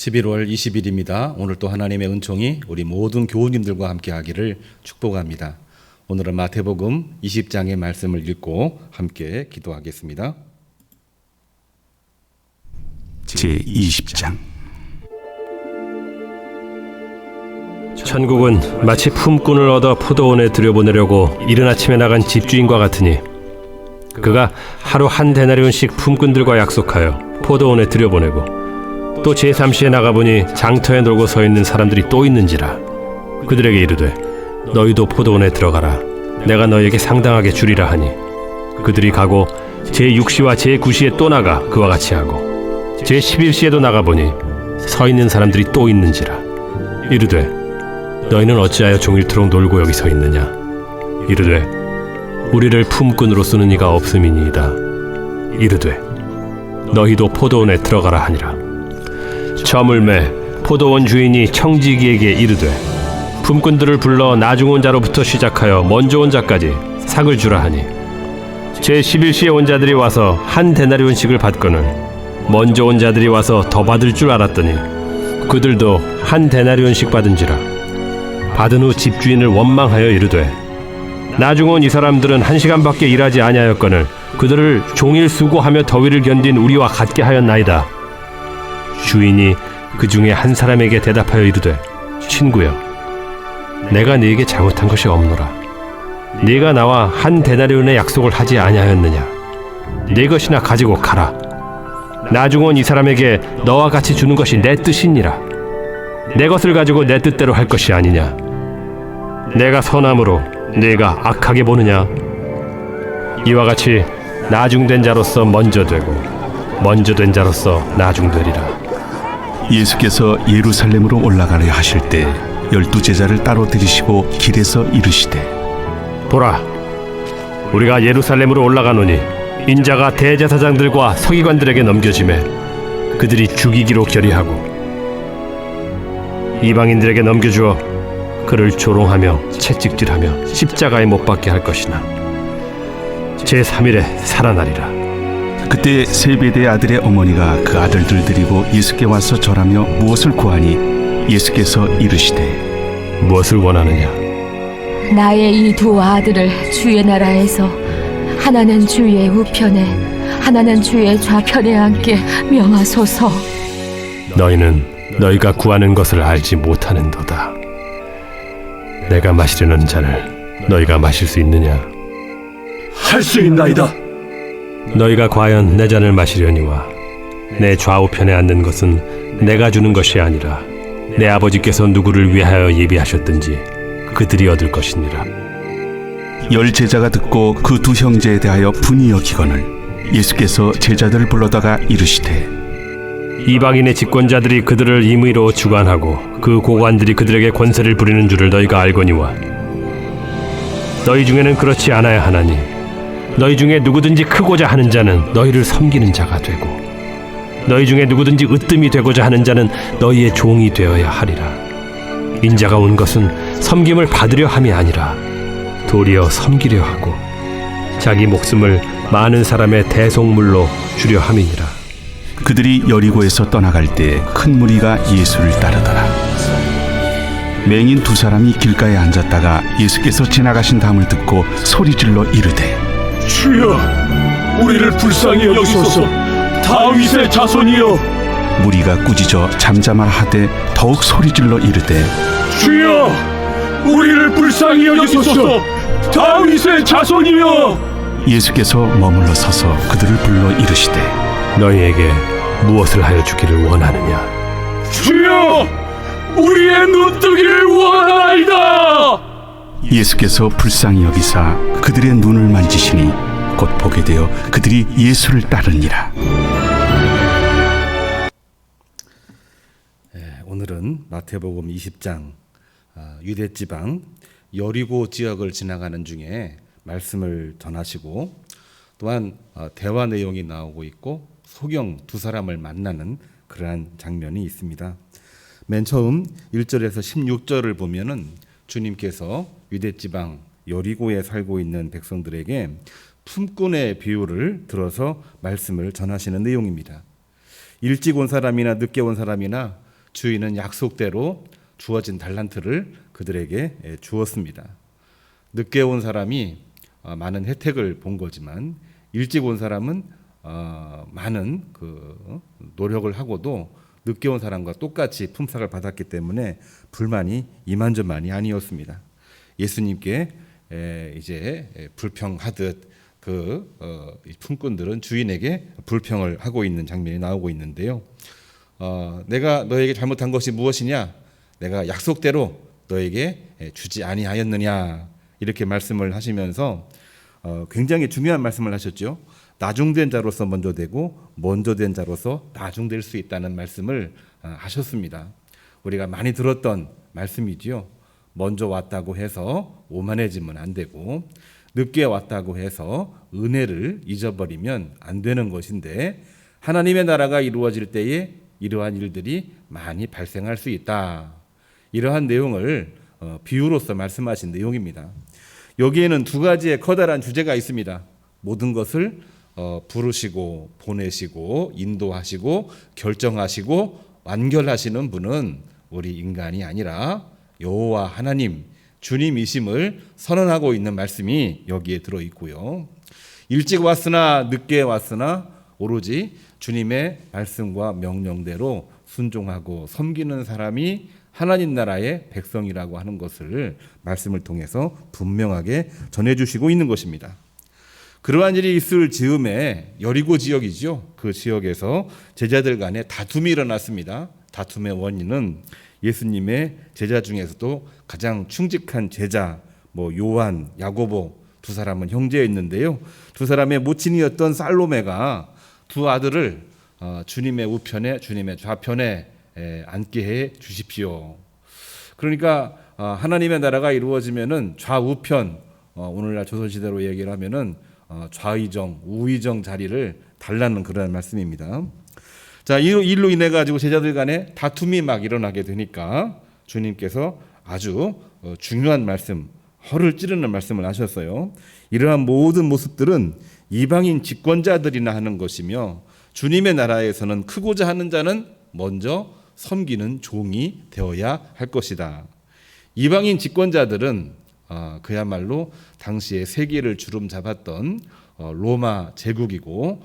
11월 20일입니다. 오늘 또 하나님의 은총이 우리 모든 교우님들과 함께 하기를 축복합니다. 오늘은 마태복음 20장의 말씀을 읽고 함께 기도하겠습니다. 제20장. 천국은 마치 품꾼을 얻어 포도원에 들여보내려고 이른 아침에 나간 집주인과 같으니 그가 하루 한 데나리온씩 품꾼들과 약속하여 포도원에 들여보내고 또 제3시에 나가보니 장터에 놀고 서 있는 사람들이 또 있는지라 그들에게 이르되 너희도 포도원에 들어가라 내가 너희에게 상당하게 주리라 하니 그들이 가고 제6시와 제9시에 또 나가 그와 같이 하고 제11시에도 나가보니 서 있는 사람들이 또 있는지라 이르되 너희는 어찌하여 종일토록 놀고 여기 서 있느냐 이르되 우리를 품꾼으로 쓰는 이가 없음이니이다 이르되 너희도 포도원에 들어가라 하니라 저물매 포도원 주인이 청지기에게 이르되 품꾼들을 불러 나중 온 자로부터 시작하여 먼저 온 자까지 삭을 주라 하니 제11시에 온 자들이 와서 한 데나리온씩을 받거늘 먼저 온 자들이 와서 더 받을 줄 알았더니 그들도 한 데나리온씩 받은지라 받은 후 집주인을 원망하여 이르되 나중 온 이 사람들은 1시간밖에 일하지 아니하였거늘 그들을 종일 수고하며 더위를 견딘 우리와 같게 하였나이다. 주인이 그 중에 한 사람에게 대답하여 이르되 친구여 내가 네게 잘못한 것이 없노라. 네가 나와 한 데나리온의 약속을 하지 아니하였느냐. 네 것이나 가지고 가라. 나중 온 이 사람에게 너와 같이 주는 것이 내 뜻이니라. 내 것을 가지고 내 뜻대로 할 것이 아니냐. 내가 선함으로 네가 악하게 보느냐. 이와 같이 나중된 자로서 먼저 되고 먼저 된 자로서 나중되리라. 예수께서 예루살렘으로 올라가려 하실 때 12제자를 따로 들이시고 길에서 이르시되 보라 우리가 예루살렘으로 올라가노니 인자가 대제사장들과 서기관들에게 넘겨지매 그들이 죽이기로 결의하고 이방인들에게 넘겨주어 그를 조롱하며 채찍질하며 십자가에 못 박게 할 것이나 제3일에 살아나리라. 그때 세베대의 아들의 어머니가 그 아들들 데리고 예수께 와서 절하며 무엇을 구하니 예수께서 이르시되 무엇을 원하느냐. 나의 이 두 아들을 주의 나라에서 하나는 주의 우편에 하나는 주의 좌편에 앉게 명하소서. 너희는 너희가 구하는 것을 알지 못하는도다. 내가 마시려는 잔을 너희가 마실 수 있느냐. 할 수 있나이다. 너희가 과연 내 잔을 마시려니와 내 좌우편에 앉는 것은 내가 주는 것이 아니라 내 아버지께서 누구를 위하여 예비하셨든지 그들이 얻을 것이니라. 10제자가 듣고 그 두 형제에 대하여 분이 여기거늘 예수께서 제자들을 불러다가 이르시되 이방인의 집권자들이 그들을 임의로 주관하고 그 고관들이 그들에게 권세를 부리는 줄을 너희가 알거니와 너희 중에는 그렇지 않아야 하나니 너희 중에 누구든지 크고자 하는 자는 너희를 섬기는 자가 되고 너희 중에 누구든지 으뜸이 되고자 하는 자는 너희의 종이 되어야 하리라. 인자가 온 것은 섬김을 받으려 함이 아니라 도리어 섬기려 하고 자기 목숨을 많은 사람의 대속물로 주려 함이니라. 그들이 여리고에서 떠나갈 때 큰 무리가 예수를 따르더라. 맹인 두 사람이 길가에 앉았다가 예수께서 지나가신 담을 듣고 소리질러 이르되 주여 우리를 불쌍히 여기소서. 다윗의 자손이여. 무리가 꾸짖어 잠잠하라 하되 더욱 소리질러 이르되 주여 우리를 불쌍히 여기소서. 다윗의 자손이여. 예수께서 머물러 서서 그들을 불러 이르시되 너희에게 무엇을 하여 주기를 원하느냐. 주여 우리의 눈뜨기를 원하나이다. 예수께서 불쌍히 여기사 그들의 눈을 만지시니 곧 보게 되어 그들이 예수를 따르니라. 오늘은 마태복음 20장 유대지방 여리고 지역을 지나가는 중에 말씀을 전하시고 또한 대화 내용이 나오고 있고 소경 두 사람을 만나는 그러한 장면이 있습니다. 맨 처음 1절에서 16절을 보면은 주님께서 유대지방 여리고에 살고 있는 백성들에게 품꾼의 비유를 들어서 말씀을 전하시는 내용입니다. 일찍 온 사람이나 늦게 온 사람이나 주인은 약속대로 주어진 달란트를 그들에게 주었습니다. 늦게 온 사람이 많은 혜택을 본 거지만 일찍 온 사람은 많은 그 노력을 하고도 늦게 온 사람과 똑같이 품삯을 받았기 때문에 불만이 이만저만이 아니었습니다. 예수님께 이제 불평하듯 이 품꾼들은 주인에게 불평을 하고 있는 장면이 나오고 있는데요. 내가 너에게 잘못한 것이 무엇이냐? 내가 약속대로 너에게 주지 아니하였느냐? 이렇게 말씀을 하시면서 굉장히 중요한 말씀을 하셨죠. 나중된 자로서 먼저 되고 먼저 된 자로서 나중될 수 있다는 말씀을 하셨습니다. 우리가 많이 들었던 말씀이지요. 먼저 왔다고 해서 오만해지면 안 되고 늦게 왔다고 해서 은혜를 잊어버리면 안 되는 것인데 하나님의 나라가 이루어질 때에 이러한 일들이 많이 발생할 수 있다. 이러한 내용을 비유로서 말씀하신 내용입니다. 여기에는 두 가지의 커다란 주제가 있습니다. 모든 것을 부르시고 보내시고 인도하시고 결정하시고 완결하시는 분은 우리 인간이 아니라 여호와 하나님 주님이심을 선언하고 있는 말씀이 여기에 들어있고요. 일찍 왔으나 늦게 왔으나 오로지 주님의 말씀과 명령대로 순종하고 섬기는 사람이 하나님 나라의 백성이라고 하는 것을 말씀을 통해서 분명하게 전해주시고 있는 것입니다. 그러한 일이 있을 즈음에 여리고 지역이죠. 그 지역에서 제자들 간에 다툼이 일어났습니다. 다툼의 원인은 예수님의 제자 중에서도 가장 충직한 제자 요한, 야고보 두 사람은 형제였는데요. 두 사람의 모친이었던 살로메가 두 아들을 주님의 우편에 주님의 좌편에 앉게 해 주십시오. 그러니까 하나님의 나라가 이루어지면은 좌우편, 오늘날 조선시대로 얘기를 하면은 좌의정, 우의정 자리를 달라는 그런 말씀입니다. 자, 이 일로 인해 가지고 제자들 간에 다툼이 막 일어나게 되니까 주님께서 아주 중요한 말씀, 허를 찌르는 말씀을 하셨어요. 이러한 모든 모습들은 이방인 집권자들이나 하는 것이며 주님의 나라에서는 크고자 하는 자는 먼저 섬기는 종이 되어야 할 것이다. 이방인 집권자들은 그야말로 당시에 세계를 주름 잡았던 로마 제국이고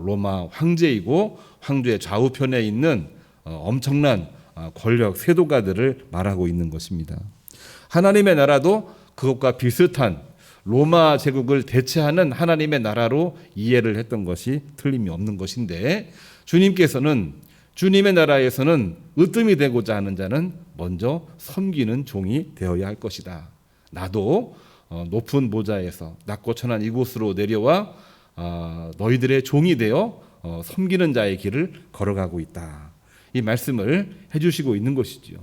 로마 황제이고 황제의 좌우편에 있는 엄청난 권력 세도가들을 말하고 있는 것입니다. 하나님의 나라도 그것과 비슷한 로마 제국을 대체하는 하나님의 나라로 이해를 했던 것이 틀림이 없는 것인데 주님께서는 주님의 나라에서는 으뜸이 되고자 하는 자는 먼저 섬기는 종이 되어야 할 것이다. 나도 높은 보좌에서 낮고 천한 이곳으로 내려와 너희들의 종이 되어 섬기는 자의 길을 걸어가고 있다. 이 말씀을 해주시고 있는 것이지요.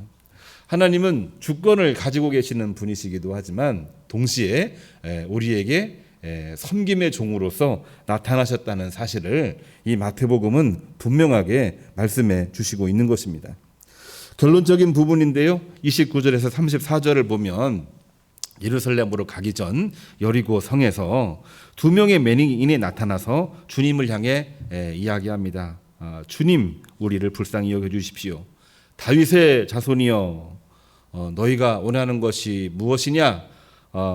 하나님은 주권을 가지고 계시는 분이시기도 하지만 동시에 우리에게 섬김의 종으로서 나타나셨다는 사실을 이 마태복음은 분명하게 말씀해 주시고 있는 것입니다. 결론적인 부분인데요. 29절에서 34절을 보면 예루살렘으로 가기 전 여리고 성에서 두 명의 맹인이 나타나서 주님을 향해 이야기합니다. 주님, 우리를 불쌍히 여겨주십시오. 다윗의 자손이여, 너희가 원하는 것이 무엇이냐?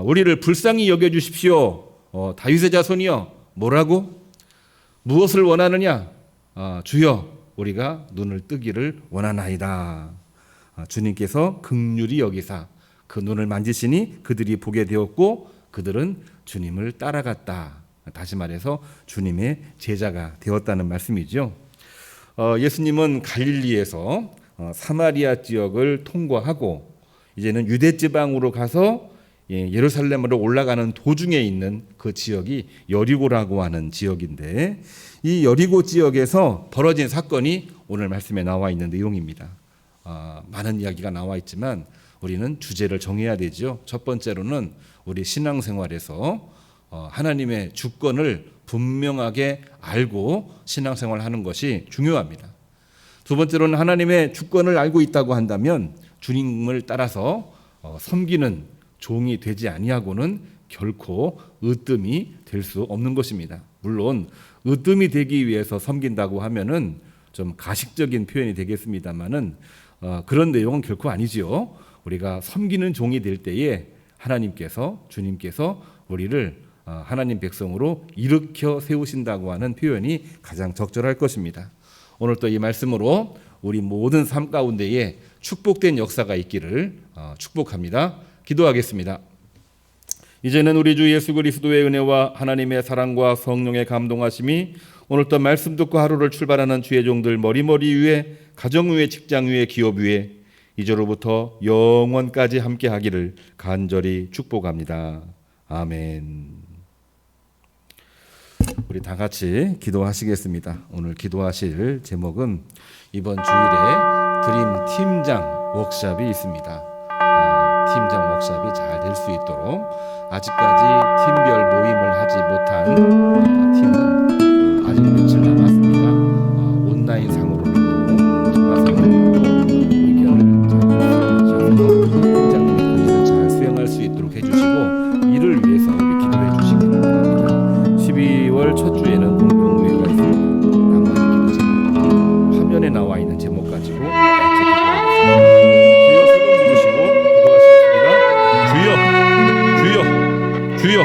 우리를 불쌍히 여겨주십시오. 다윗의 자손이여, 뭐라고? 무엇을 원하느냐? 주여, 우리가 눈을 뜨기를 원하나이다. 주님께서 긍휼히 여기사 그 눈을 만지시니 그들이 보게 되었고 그들은 주님을 따라갔다. 다시 말해서 주님의 제자가 되었다는 말씀이죠. 예수님은 갈릴리에서 사마리아 지역을 통과하고 이제는 유대 지방으로 가서 예루살렘으로 올라가는 도중에 있는 그 지역이 여리고라고 하는 지역인데 이 여리고 지역에서 벌어진 사건이 오늘 말씀에 나와 있는 내용입니다. 많은 이야기가 나와 있지만 우리는 주제를 정해야 되죠. 첫 번째로는 우리 신앙생활에서 하나님의 주권을 분명하게 알고 신앙생활하는 것이 중요합니다. 두 번째로는 하나님의 주권을 알고 있다고 한다면 주님을 따라서 섬기는 종이 되지 아니하고는 결코 으뜸이 될 수 없는 것입니다. 물론 으뜸이 되기 위해서 섬긴다고 하면은 좀 가식적인 표현이 되겠습니다만은 그런 내용은 결코 아니지요. 우리가 섬기는 종이 될 때에 하나님께서 주님께서 우리를 하나님 백성으로 일으켜 세우신다고 하는 표현이 가장 적절할 것입니다. 오늘 또 이 말씀으로 우리 모든 삶 가운데에 축복된 역사가 있기를 축복합니다. 기도하겠습니다. 이제는 우리 주 예수 그리스도의 은혜와 하나님의 사랑과 성령의 감동하심이 오늘 또 말씀 듣고 하루를 출발하는 주의 종들 머리머리 위에, 가정 위에, 직장 위에, 기업 위에 이제로부터 영원까지 함께 하기를 간절히 축복합니다. 아멘. 우리 다 같이 기도하시겠습니다. 오늘 기도하실 제목은 이번 주일에 드림 팀장 워크숍이 있습니다. 팀장 워크숍이 잘 될 수 있도록 아직까지 팀별 모임을 하지 못한 팀은 아직 며칠 남았습니다. 온라인 상으로도 전화상으로도 의견을 잘 수행하셔서 팀장님이 본인을 잘 수행할 수 있도록 해주시고 이를 위해서 우리 기도해 주시기 바랍니다. 12월 첫 주에는 공동회의가 있습니다. 남은 기도 제목 화면에 나와 있는 제목 가지고 같이 기도하겠습니다. 주여 세번 부르시고 기도하시겠습니다. 주여 주여 주여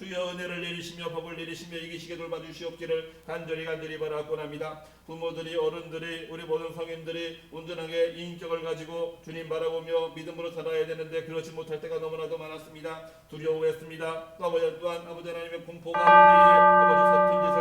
주여 은혜를 내리시며 법을 내리시며 이기시게 돌봐주시옵기를 간절히 바라옵고납니다. 부모들이 어른들이 우리 모든 성인들이 온전하게 인격을 가지고 주님 바라보며 믿음으로 살아야 되는데 그렇지 못할 때가 너무나도 많았습니다. 두려워했습니다. 또 아버지 또한 아버지 하나님의 공포가 아버지 서툰